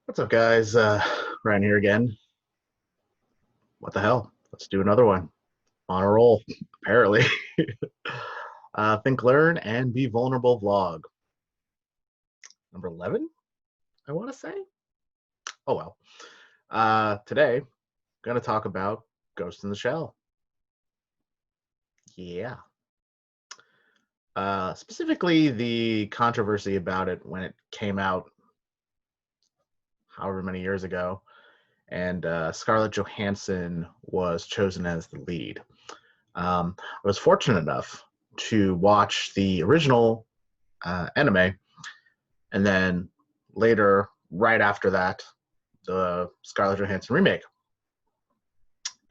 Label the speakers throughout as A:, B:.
A: What's up, guys? Ryan here again. What the hell? Let's do another one. On a roll, apparently. Think, Learn, and Be Vulnerable vlog. Number 11, I want to say. Oh, well. Today, I'm going to talk about Ghost in the Shell. Yeah. Specifically, the controversy about it when it came out however many years ago, and Scarlett Johansson was chosen as the lead. I was fortunate enough to watch the original anime, and then later, right after that, the Scarlett Johansson remake.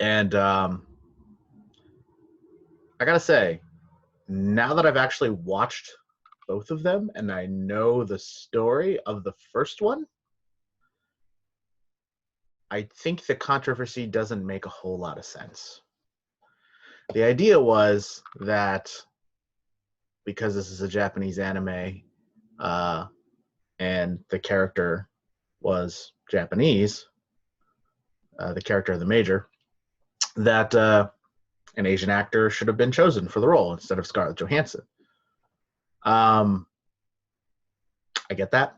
A: And I gotta say, now that I've actually watched both of them and I know the story of the first one, I think the controversy doesn't make a whole lot of sense. The idea was that because this is a Japanese anime, and the character was Japanese, the character of the Major, that an Asian actor should have been chosen for the role instead of Scarlett Johansson. I get that.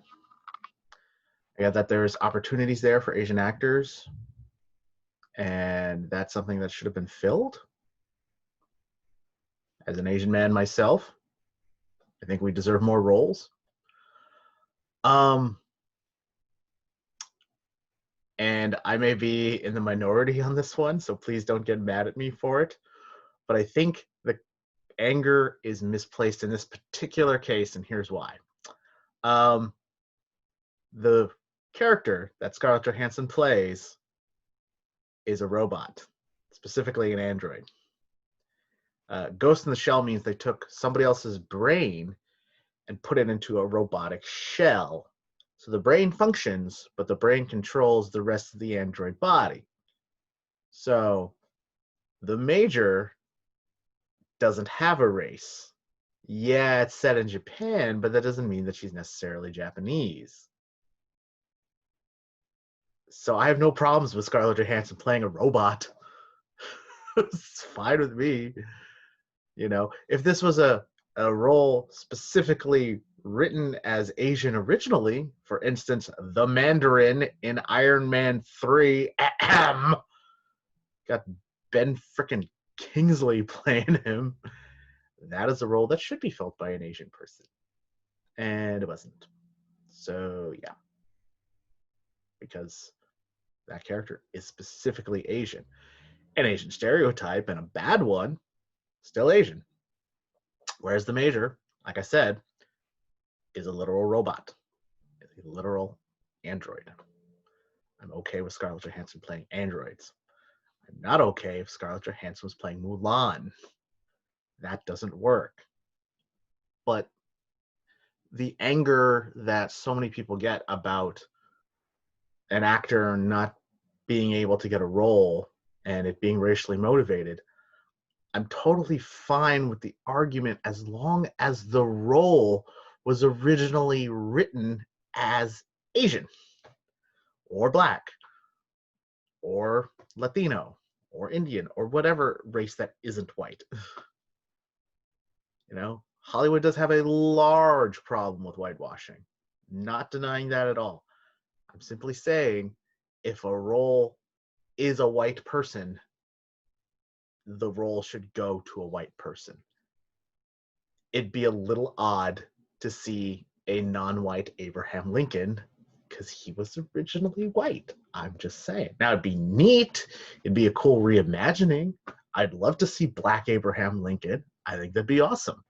A: I get that there's opportunities there for Asian actors, and that's something that should have been filled. As an Asian man myself, I think we deserve more roles. And I may be in the minority on this one, so please don't get mad at me for it. But I think the anger is misplaced in this particular case, and here's why. The character that Scarlett Johansson plays is a robot, specifically an android. Ghost in the Shell means they took somebody else's brain and put it into a robotic shell. So the brain functions, but the brain controls the rest of the android body. So the Major doesn't have a race. Yeah, it's set in Japan, but that doesn't mean that she's necessarily Japanese. So I have no problems with Scarlett Johansson playing a robot. It's fine with me. You know, if this was a role specifically written as Asian originally, for instance, the Mandarin in Iron Man 3, got Ben frickin' Kingsley playing him, that is a role that should be filled by an Asian person. And it wasn't. So, yeah. Because that character is specifically Asian. An Asian stereotype, and a bad one, still Asian. Whereas the Major, like I said, is a literal robot, is a literal android. I'm okay with Scarlett Johansson playing androids. I'm not okay if Scarlett Johansson was playing Mulan. That doesn't work. But the anger that so many people get about an actor not being able to get a role and it being racially motivated, I'm totally fine with the argument as long as the role was originally written as Asian or Black or Latino or Indian or whatever race that isn't white. You know, Hollywood does have a large problem with whitewashing. Not denying that at all. I'm simply saying if a role is a white person, the role should go to a white person. It'd be a little odd to see a non-white Abraham Lincoln because he was originally white. I'm just saying. Now, it'd be neat. It'd be a cool reimagining. I'd love to see Black Abraham Lincoln. I think that'd be awesome.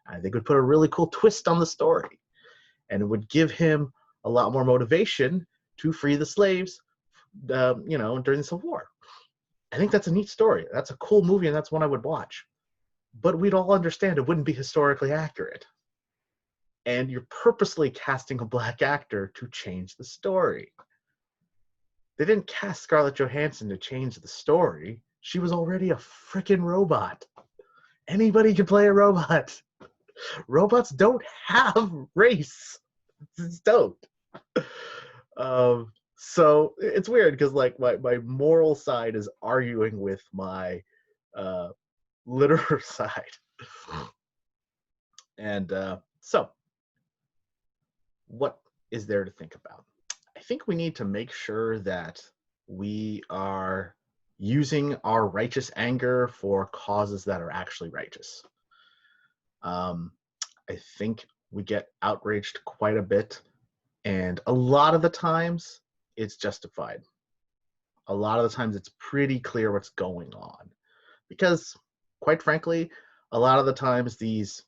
A: I think it would put a really cool twist on the story. And it would give him a lot more motivation to free the slaves, during the Civil War. I think that's a neat story. That's a cool movie, and that's one I would watch. But we'd all understand it wouldn't be historically accurate. And you're purposely casting a Black actor to change the story. They didn't cast Scarlett Johansson to change the story. She was already a freaking robot. Anybody can play a robot. Robots don't have race. Just don't. So it's weird because like my moral side is arguing with my literary side. And so what is there to think about? I think we need to make sure that we are using our righteous anger for causes that are actually righteous. Um, I think we get outraged quite a bit, and a lot of the times it's justified. A lot of the times it's pretty clear what's going on. Because, quite frankly, a lot of the times these,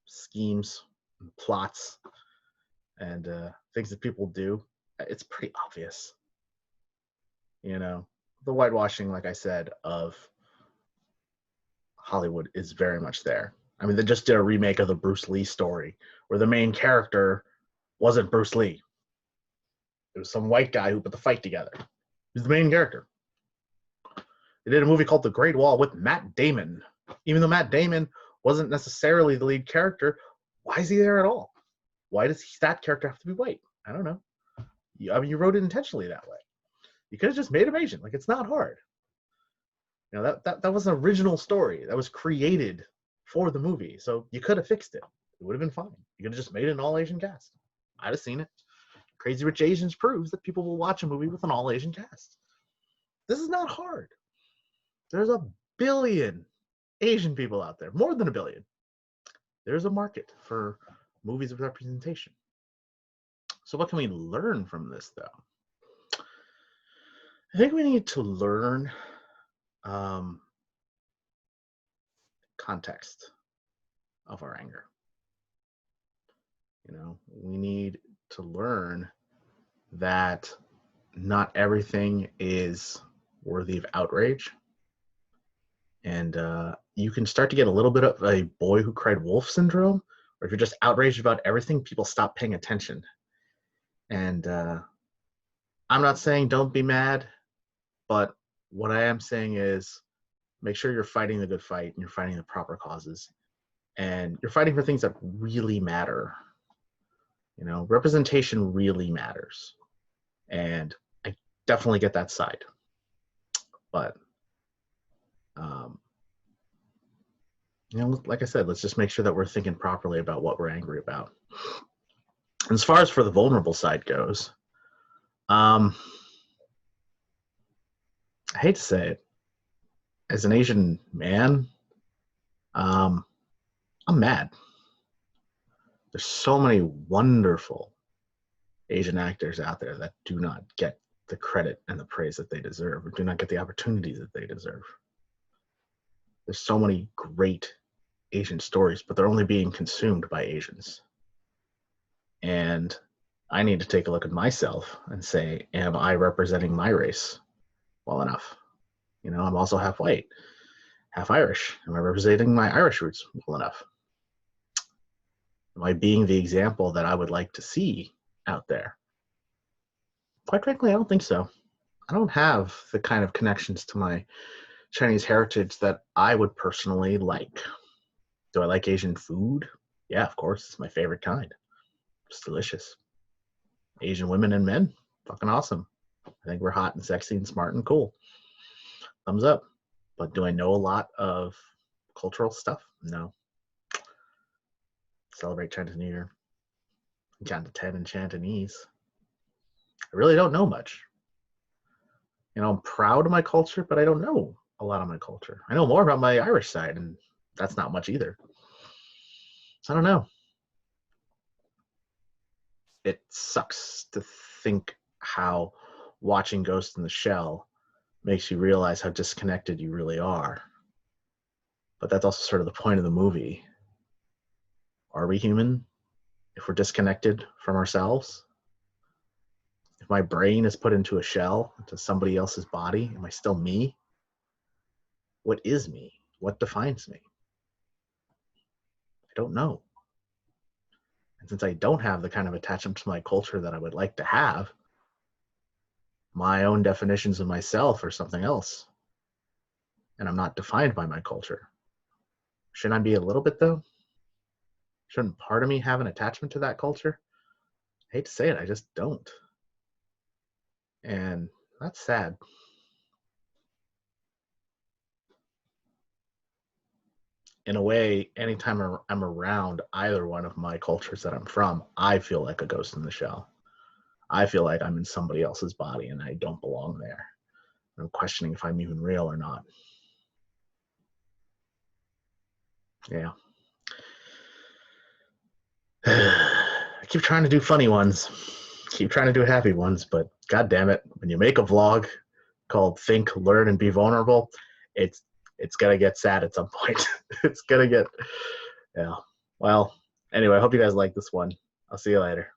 A: schemes, and plots, and things that people do, it's pretty obvious. The whitewashing, like I said, of Hollywood is very much there. I mean, they just did a remake of the Bruce Lee story where the main character wasn't Bruce Lee. It was some white guy who put the fight together. He's the main character. They did a movie called The Great Wall with Matt Damon. Even though Matt Damon wasn't necessarily the lead character, why is he there at all? Why does that character have to be white? I don't know. I mean, you wrote it intentionally that way. You could have just made him Asian. Like, it's not hard. That was an original story that was created for the movie. So you could have fixed it. It would have been fine. You could have just made it an all-Asian cast. I'd have seen it. Crazy Rich Asians proves that people will watch a movie with an all-Asian cast. This is not hard. There's a billion Asian people out there, more than a billion. There's a market for movies of representation. So what can we learn from this, though? I think we need to learn context of our anger. We need to learn that not everything is worthy of outrage. And you can start to get a little bit of a boy who cried wolf syndrome, or if you're just outraged about everything, people stop paying attention. And I'm not saying don't be mad, but what I am saying is make sure you're fighting the good fight and you're fighting the proper causes. And you're fighting for things that really matter. Representation really matters. And I definitely get that side. But, like I said, let's just make sure that we're thinking properly about what we're angry about. As far as for the vulnerable side goes, I hate to say it, as an Asian man, I'm mad. There's so many wonderful Asian actors out there that do not get the credit and the praise that they deserve, or do not get the opportunities that they deserve. There's so many great Asian stories, but they're only being consumed by Asians. And I need to take a look at myself and say, am I representing my race well enough? I'm also half white, half Irish. Am I representing my Irish roots well enough? Am I being the example that I would like to see out there? Quite frankly, I don't think so. I don't have the kind of connections to my Chinese heritage that I would personally like. Do I like Asian food? Yeah, of course. It's my favorite kind. It's delicious. Asian women and men, fucking awesome. I think we're hot and sexy and smart and cool. Thumbs up. But do I know a lot of cultural stuff? No. Celebrate Chinese New Year. Count to 10 in Cantonese. I really don't know much. I'm proud of my culture, but I don't know a lot of my culture. I know more about my Irish side, and that's not much either. So I don't know. It sucks to think how watching Ghost in the Shell makes you realize how disconnected you really are. But that's also sort of the point of the movie. Are we human if we're disconnected from ourselves? If my brain is put into a shell, into somebody else's body, am I still me? What is me? What defines me? I don't know. And since I don't have the kind of attachment to my culture that I would like to have, my own definitions of myself are something else. And I'm not defined by my culture. Shouldn't I be a little bit, though? Shouldn't part of me have an attachment to that culture? I hate to say it, I just don't. And that's sad. In a way, anytime I'm around either one of my cultures that I'm from, I feel like a ghost in the shell. I feel like I'm in somebody else's body and I don't belong there. I'm questioning if I'm even real or not. Yeah. I keep trying to do funny ones, keep trying to do happy ones, but god damn it, when you make a vlog called Think, Learn, and Be Vulnerable, it's gonna get sad at some point. It's gonna get, yeah. Well, anyway, I hope you guys like this one. I'll see you later.